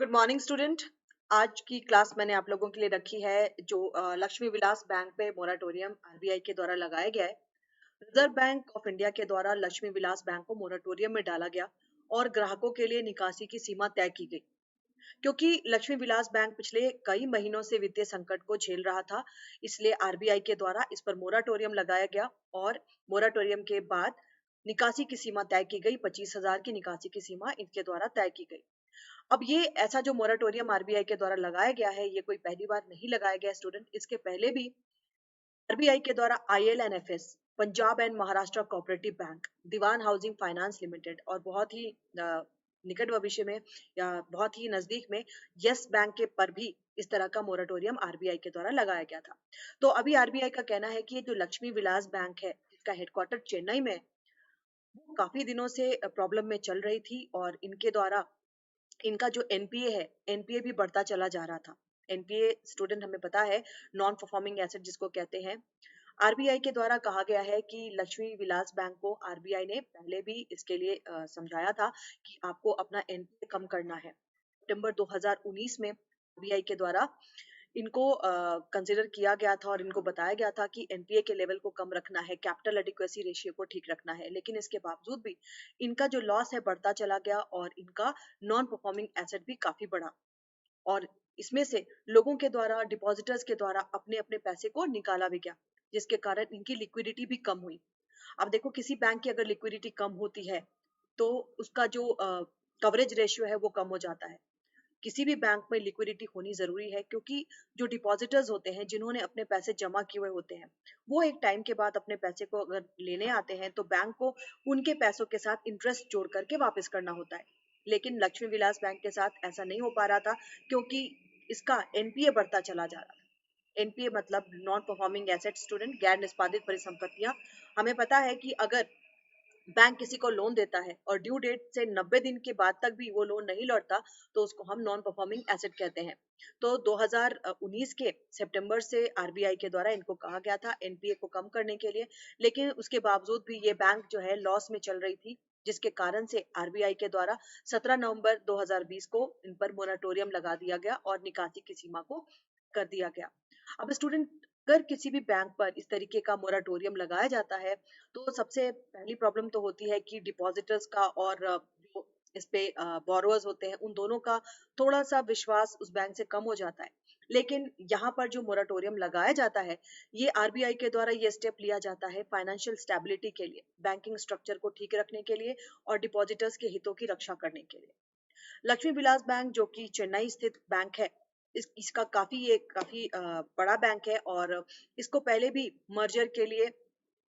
Good morning student. आज की class मैंने आप लोगों के लिए रखी है जो लक्ष्मी विलास बैंक पे मोराटोरियम आरबीआई के द्वारा लगाया गया है। रिजर्व बैंक ऑफ इंडिया के द्वारा लक्ष्मी विलास बैंक को मोराटोरियम में डाला गया और ग्राहकों के लिए निकासी की सीमा तय की गई। क्योंकि लक्ष्मी विलास बैंक पिछले कई महीनों से वित्तीय संकट को झेल रहा था, इसलिए आरबीआई के द्वारा इस पर मोराटोरियम लगाया गया और मोराटोरियम के बाद निकासी की सीमा तय की गई। 25,000 की निकासी की सीमा इनके द्वारा तय की गई। अब ये ऐसा जो मोराटोरियम आरबीआई के द्वारा लगाया गया है, ये कोई पहली बार नहीं लगाया गया स्टूडेंट। इसके पहले भी आरबीआई के द्वारा ILFS, Punjab and Maharashtra cooperative bank, Dewan housing finance limited और बहुत ही निकट भविष्य में या बहुत ही नजदीक में यस बैंक के पर भी इस तरह का मोराटोरियम आरबीआई के द्वारा लगाया गया था। तो अभी आरबीआई का कहना है कि ये जो लक्ष्मी विलास बैंक है, इसका हेडक्वार्टर चेन्नई में है, वो काफी दिनों से प्रॉब्लम में चल रही थी और इनके द्वारा इनका जो एनपीए है, एनपीए भी बढ़ता चला जा रहा था। एनपीए स्टूडेंट हमें पता है, नॉन परफॉर्मिंग एसेट जिसको कहते हैं। आरबीआई के द्वारा कहा गया है कि लक्ष्मी विलास बैंक को आरबीआई ने पहले भी इसके लिए समझाया था कि आपको अपना एनपीए कम करना है। सितंबर 2019 में आरबीआई के द्वारा इनको कंसिडर किया गया था और इनको बताया गया था कि एनपीए के लेवल को कम रखना है, कैपिटल एडिक्वेसी रेशियो को ठीक रखना है, लेकिन इसके बावजूद भी इनका जो लॉस है बढ़ता चला गया और इनका नॉन परफॉर्मिंग एसेट भी काफी बढ़ा और इसमें से लोगों के द्वारा, डिपॉजिटर्स के द्वारा अपने अपने पैसे को निकाला भी गया, जिसके कारण इनकी लिक्विडिटी भी कम हुई। अब देखो, किसी बैंक की अगर लिक्विडिटी कम होती है तो उसका जो कवरेज रेशियो है वो कम हो जाता है। किसी भी बैंक में लिक्विडिटी होनी जरूरी है, क्योंकि जो डिपॉजिटर्स होते हैं, जिन्होंने अपने पैसे जमा किए हुए होते हैं, वो एक टाइम के बाद अपने पैसे को अगर लेने आते हैं तो बैंक को उनके पैसों के साथ इंटरेस्ट जोड़ करके वापस करना होता है। लेकिन लक्ष्मी विलास बैंक के साथ ऐसा नहीं हो पा रहा था, क्योंकि इसका एनपीए बढ़ता चला जा रहा था। एनपीए मतलब नॉन परफॉर्मिंग एसेट स्टूडेंट, गैर निष्पादित परिसंपत्तियां। हमें पता है कि अगर बैंक किसी को लोन देता है और ड्यू डेट से 90 दिन के बाद तक भी वो लोन नहीं लौटता, तो उसको हम नॉन परफॉर्मिंग एसेट कहते हैं। तो 2019 के सितंबर से आरबीआई के द्वारा इनको कहा गया था एनपीए को कम करने के लिए, लेकिन उसके बावजूद भी ये बैंक जो है लॉस में चल रही थी, जिसके कारण से आरबीआई के द्वारा 17 नवंबर 2020 को इन पर मोराटोरियम लगा दिया गया और निकासी की सीमा को कर दिया गया। अब स्टूडेंट, अगर किसी भी बैंक पर इस तरीके का मोराटोरियम लगाया जाता है, तो सबसे पहली प्रॉब्लम तो होती है कि डिपॉजिटर्स का और जो इस पे बोरोअर्स होते हैं, उन दोनों का थोड़ा सा विश्वास उस बैंक से कम हो जाता है। लेकिन यहाँ पर जो मोराटोरियम लगाया जाता है, ये आरबीआई के द्वारा ये स्टेप लिया जाता है फाइनेंशियल स्टेबिलिटी के लिए, बैंकिंग स्ट्रक्चर को ठीक रखने के लिए और डिपॉजिटर्स के हितों की रक्षा करने के लिए। लक्ष्मी विलास बैंक जो कि चेन्नई स्थित बैंक है, इसका काफी बड़ा बैंक है और इसको पहले भी मर्जर के लिए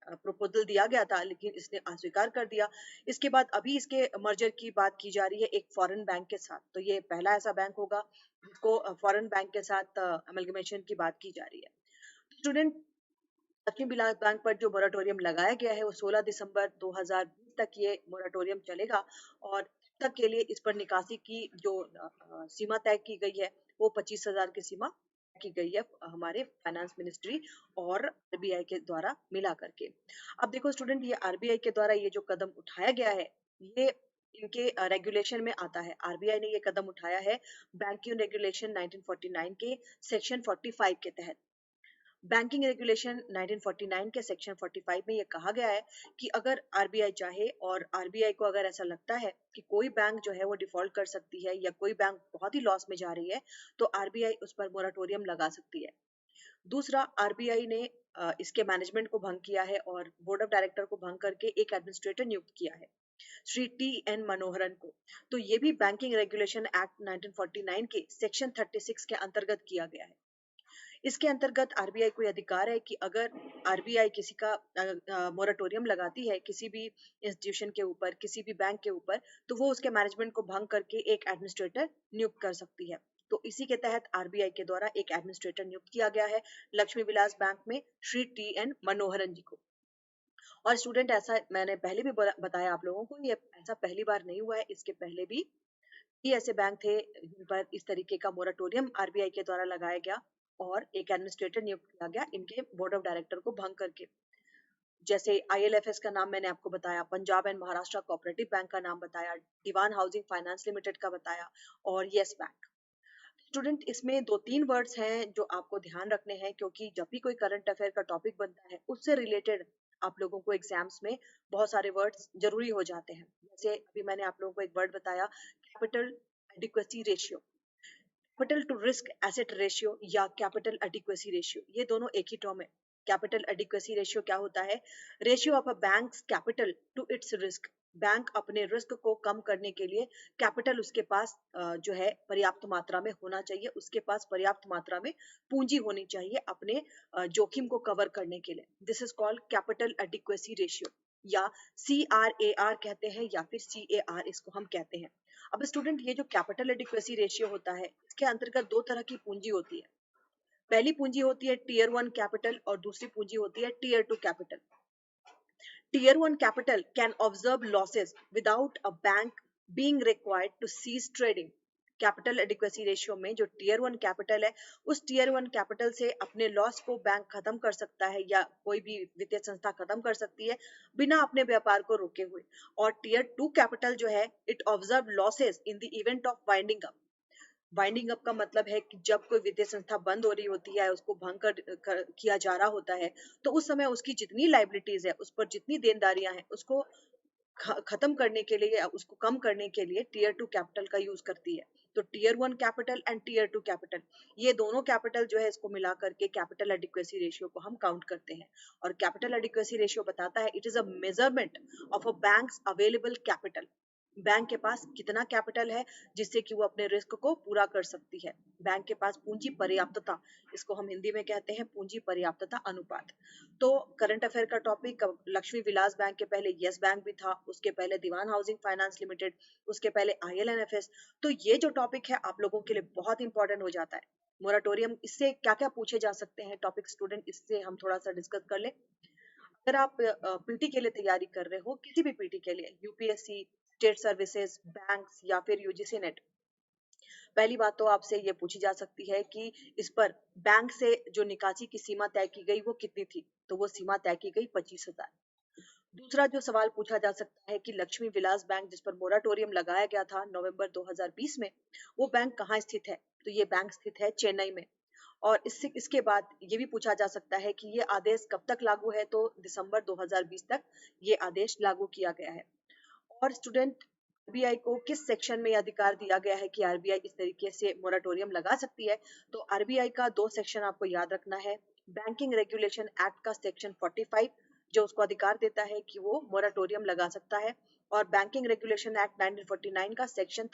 प्रपोजल दिया गया था, लेकिन इसने अस्वीकार कर दिया। इसके बाद अभी इसके मर्जर की बात की जा रही है एक फॉरेन बैंक के साथ। तो ये पहला ऐसा बैंक होगा जिसको फॉरेन बैंक के साथ अमलगमेशन की बात की जा रही है। स्टूडेंट, लक्ष्मी विलास बैंक पर जो मोराटोरियम लगाया गया है वो 16 दिसंबर 2020 तक ये मोराटोरियम चलेगा और तब तक के लिए इस पर निकासी की जो सीमा तय की गई है, वो 25,000 की सीमा की गई है हमारे फाइनेंस मिनिस्ट्री और आरबीआई के द्वारा मिला करके। अब देखो स्टूडेंट, ये आरबीआई के द्वारा ये जो कदम उठाया गया है, ये इनके रेगुलेशन में आता है। आरबीआई ने ये कदम उठाया है बैंकिंग रेगुलेशन 1949 के सेक्शन 45 के तहत। बैंकिंग रेगुलेशन 1949 के सेक्शन 45 में ये कहा गया है कि अगर आरबीआई चाहे और आरबीआई को अगर ऐसा लगता है कि कोई बैंक जो है वो डिफॉल्ट कर सकती है या कोई बैंक बहुत ही लॉस में जा रही है, तो आरबीआई उस पर मोराटोरियम लगा सकती है। दूसरा, आरबीआई ने इसके मैनेजमेंट को भंग किया है और बोर्ड ऑफ डायरेक्टर को भंग करके एक एडमिनिस्ट्रेटर नियुक्त किया है, श्री टी एन मनोहरन को। तो ये भी बैंकिंग रेगुलेशन एक्ट 1949 के सेक्शन 36 के अंतर्गत किया गया है। इसके अंतर्गत आरबीआई को अधिकार है कि अगर आरबीआई किसी का मोराटोरियम लगाती है किसी भी इंस्टीट्यूशन के ऊपर, किसी भी बैंक के ऊपर, तो वो उसके मैनेजमेंट को भंग करके एक एडमिनिस्ट्रेटर नियुक्त कर सकती है। तो इसी के तहत आरबीआई के द्वारा एक एडमिनिस्ट्रेटर नियुक्त किया गया है लक्ष्मी विलास बैंक में, श्री टी एन मनोहरन जी को। और स्टूडेंट, ऐसा मैंने पहले भी बताया आप लोगों को, ये ऐसा पहली बार नहीं हुआ है। इसके पहले भी ये ऐसे बैंक थे जिन पर इस तरीके का मोराटोरियम आरबीआई के द्वारा लगाया गया और एक एडमिनिस्ट्रेटर नियुक्त किया गया इनके बोर्ड ऑफ डायरेक्टर को भंग करके। जैसे ILFS का नाम मैंने आपको बताया, Punjab and Maharashtra cooperative bank का नाम बताया, दीवान हाउसिंग फाइनेंस लिमिटेड का बताया और यस बैंक। स्टूडेंट, इसमें 2-3 वर्ड्स हैं जो आपको ध्यान रखने हैं, क्योंकि जब भी कोई करंट अफेयर का टॉपिक बनता है उससे रिलेटेड आप लोगों को एग्जाम्स में बहुत सारे वर्ड्स जरूरी हो जाते हैं। जैसे अभी मैंने आप लोगों को एक वर्ड बताया, capital adequacy ratio, capital to risk asset ratio या कैपिटल एडिक्वेसी रेशियो, ये दोनों एक ही टर्म है। कैपिटल एडिक्वेसी रेशियो क्या होता है? Ratio of a bank's capital to its risk. Bank अपने रिस्क को कम करने के लिए कैपिटल उसके पास जो है पर्याप्त मात्रा में होना चाहिए, उसके पास पर्याप्त मात्रा में पूंजी होनी चाहिए अपने जोखिम को कवर करने के लिए। This is called capital adequacy ratio, या CRAR कहते हैं या फिर CAR इसको हम कहते हैं। अब स्टूडेंट, ये जो कैपिटल एडिक्वेसी रेशियो होता है, इसके अंतर्गत दो तरह की पूंजी होती है। पहली पूंजी होती है टीयर 1 कैपिटल और दूसरी पूंजी होती है tier 2 capital. Tier 1 capital can observe losses without a bank being required to cease trading. Capital adequacy ratio में जो टीयर 1 कैपिटल है, उस टीयर 1 कैपिटल से अपने लॉस को बैंक खत्म कर सकता है या कोई भी वित्तीय संस्था खत्म कर सकती है बिना अपने व्यापार को रोके हुए। और टीयर 2 कैपिटल जो है, it observe losses in the event of winding up. Winding up का मतलब है कि जब कोई वित्तीय संस्था बंद हो रही होती है, उसको भंग किया जा रहा होता है, तो उस समय उसकी जितनी लाइबिलिटीज है, उस पर जितनी देनदारियां हैं, उसको खत्म करने के लिए या उसको कम करने के लिए टीयर 2 कैपिटल का यूज करती है। तो tier 1 capital and tier 2 capital, ये दोनों कैपिटल जो है, इसको मिला करके कैपिटल एडिक्वेसी रेशियो को हम काउंट करते हैं। और कैपिटल एडिक्वेसी रेशियो बताता है, it is a measurement of a banks available capital. Bank के पास कितना कैपिटल है जिससे कि वो अपने रिस्क को पूरा कर सकती है। बैंक के पास पूंजी पर्याप्तता, इसको हम हिंदी में कहते हैं पूंजी पर्याप्तता अनुपात। तो करंट अफेयर का टॉपिक, लक्ष्मी विलास बैंक के पहले यस बैंक भी था, उसके पहले दीवान हाउसिंग फाइनेंस लिमिटेड, उसके पहले ILNFS। तो ये जो टॉपिक है आप लोगों के लिए बहुत इंपॉर्टेंट हो जाता है। मोराटोरियम, इससे क्या क्या पूछे जा सकते हैं टॉपिक स्टूडेंट, इससे हम थोड़ा सा डिस्कस कर ले। अगर आप पीटी के लिए तैयारी कर रहे हो, किसी भी पीटी के लिए, यूपीएससी, स्टेट सर्विसेज, बैंक्स या फिर यूजीसी नेट, पहली बात तो आपसे ये पूछी जा सकती है कि इस पर बैंक से जो निकासी की सीमा तय की गई वो कितनी थी? तो वो सीमा तय की गई 25,000। दूसरा जो सवाल पूछा जा सकता है कि लक्ष्मी विलास बैंक जिस पर मोराटोरियम लगाया गया था नवंबर 2020 में, वो बैंक कहाँ स्थित है? तो ये बैंक स्थित है चेन्नई में। और इसके बाद ये भी पूछा जा सकता है कि ये आदेश कब तक लागू है? तो दिसंबर 2020 तक ये आदेश लागू किया गया है। और स्टूडेंट, आरबीआई को किस सेक्शन में अधिकार दिया गया है कि आरबीआई इस तरीके से मोराटोरियम लगा सकती है? तो आरबीआई का 2 सेक्शन आपको याद रखना है। बैंकिंग रेगुलेशन एक्ट का सेक्शन 45 जो उसको अधिकार देता है कि वो मोराटोरियम लगा सकता है, और बैंकिंग रेगुलेशन एक्ट 1949 का सेक्शन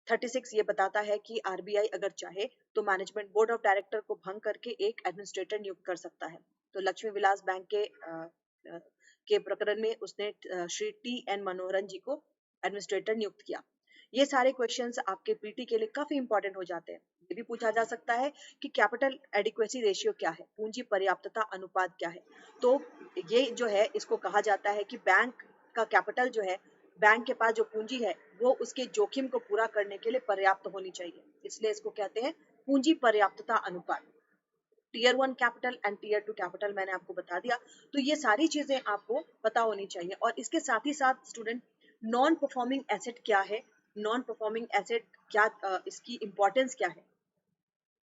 36 ये बताता है कि आरबीआई अगर चाहे तो मैनेजमेंट बोर्ड ऑफ डायरेक्टर को भंग करके एक एडमिनिस्ट्रेटर नियुक्त कर सकता है। तो लक्ष्मी विलास बैंक के प्रकरण में उसने श्री TN मनोहरन जी को एडमिनिस्ट्रेटर नियुक्त किया। ये सारे क्वेश्चंस आपके पीटी के लिए काफी इंपॉर्टेंट हो जाते हैं। ये भी पूछा जा सकता है कि कैपिटल एडिक्वेसी रेशियो क्या है, पूंजी पर्याप्तता अनुपात क्या है? तो ये जो है, इसको कहा जाता है कि बैंक का कैपिटल जो है, बैंक के पास जो पूंजी है, वो उसके जोखिम को पूरा करने के लिए पर्याप्त होनी चाहिए, इसलिए इसको कहते हैं पूंजी पर्याप्तता अनुपात। Tier 1 capital and tier 2 capital मैंने आपको बता दिया। तो ये सारी चीजें आपको पता होनी चाहिए। और इसके साथ ही साथ स्टूडेंट, नॉन परफॉर्मिंग एसेट क्या है? नॉन परफॉर्मिंग एसेट क्या, इसकी इंपॉर्टेंस क्या है?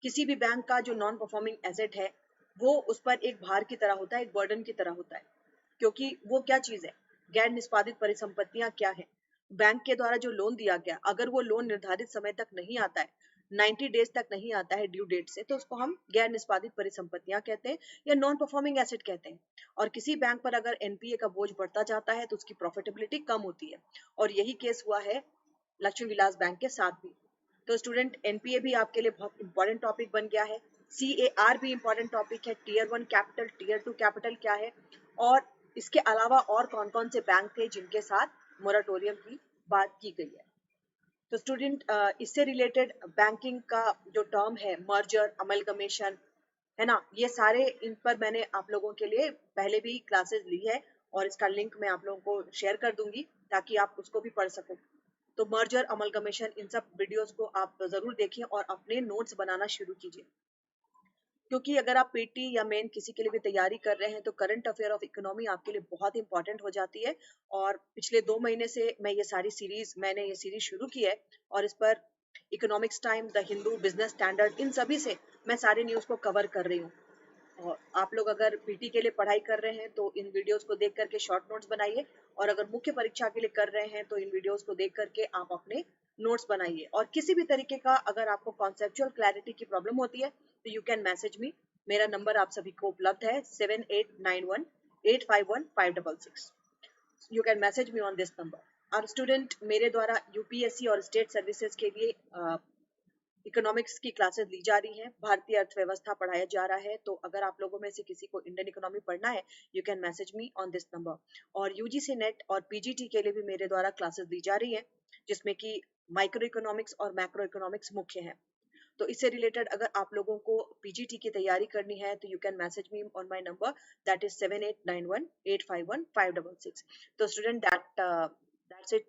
किसी भी बैंक का जो नॉन परफॉर्मिंग एसेट है, वो उस पर एक भार की तरह होता है, एक बर्डन की तरह होता है। क्योंकि वो क्या चीज है? गैर निष्पादित परिसंपत्तियां क्या है? बैंक के द्वारा जो लोन दिया गया, अगर वो लोन निर्धारित समय तक नहीं आता है, 90 डेज तक नहीं आता है ड्यू डेट से, तो उसको हम गैर निष्पादित परिसंपत्तियां कहते हैं या नॉन परफॉर्मिंग एसेट कहते हैं। और किसी बैंक पर अगर एनपीए का बोझ बढ़ता जाता है तो उसकी प्रॉफिटेबिलिटी कम होती है, और यही केस हुआ है लक्ष्मी विलास बैंक के साथ भी। तो स्टूडेंट, एनपीए भी आपके लिए बहुत इंपॉर्टेंट टॉपिक बन गया है। CAR भी इंपॉर्टेंट टॉपिक है। टीयर 1 कैपिटल, टीयर 2 कैपिटल क्या है, और इसके अलावा और कौन कौन से बैंक थे जिनके साथ मोराटोरियम की बात की गई है। तो स्टूडेंट, इससे रिलेटेड बैंकिंग का जो टर्म है, मर्जर, अमलगमेशन, है ना, ये सारे, इन पर मैंने आप लोगों के लिए पहले भी क्लासेस ली है, और इसका लिंक मैं आप लोगों को शेयर कर दूंगी ताकि आप उसको भी पढ़ सको। तो मर्जर, अमलगमेशन, इन सब वीडियोस को आप जरूर देखिए और अपने नोट्स बनाना शुरू कीजिए। क्योंकि अगर आप पीटी या मेन किसी के लिए भी तैयारी कर रहे हैं तो करंट अफेयर ऑफ इकोनॉमी आपके लिए बहुत इंपॉर्टेंट हो जाती है। और पिछले 2 महीने से मैंने ये सीरीज शुरू की है और इस पर economics time, the Hindu, business standard, इन सभी से मैं सारे न्यूज को कवर कर रही हूँ। और आप लोग अगर पीटी के लिए पढ़ाई कर रहे हैं तो इन वीडियोस को देख करके शॉर्ट नोट्स बनाइए, और अगर मुख्य परीक्षा के लिए कर रहे हैं तो इन वीडियोस को देख करके आप अपने नोट्स बनाइए। और किसी भी तरीके का अगर आपको कॉन्सेप्चुअल क्लैरिटी की प्रॉब्लम होती है तो यू कैन मैसेज मी। मेरा नंबर आप सभी को उपलब्ध है 7891 851 566। You can message me on this number. और स्टूडेंट, मेरे द्वारा यूपीएससी और स्टेट सर्विसेज के लिए इकोनॉमिक्स की क्लासेस ली जा रही हैं, भारतीय अर्थव्यवस्था पढ़ाया जा रहा है। तो अगर आप लोगों में से किसी को इंडियन इकोनॉमी पढ़ना है, you can message me on this number. और यूजीसी नेट और पीजीटी के लिए भी मेरे द्वारा क्लासेस दी जा रही हैं, जिसमें कि माइक्रो इकोनॉमिक्स और मैक्रो इकोनॉमिक्स मुख्य है। तो इससे रिलेटेड अगर आप लोगों को पीजीटी की तैयारी करनी है तो you can message me on my number, that is 7891 851 566। तो student, that's it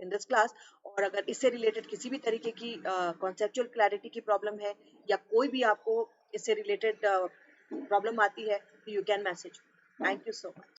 in this class. और अगर इससे रिलेटेड किसी भी तरीके की कॉन्सेप्चुअल क्लैरिटी की प्रॉब्लम है, या कोई भी आपको इससे रिलेटेड प्रॉब्लम आती है, तो you can message. Thank you so much.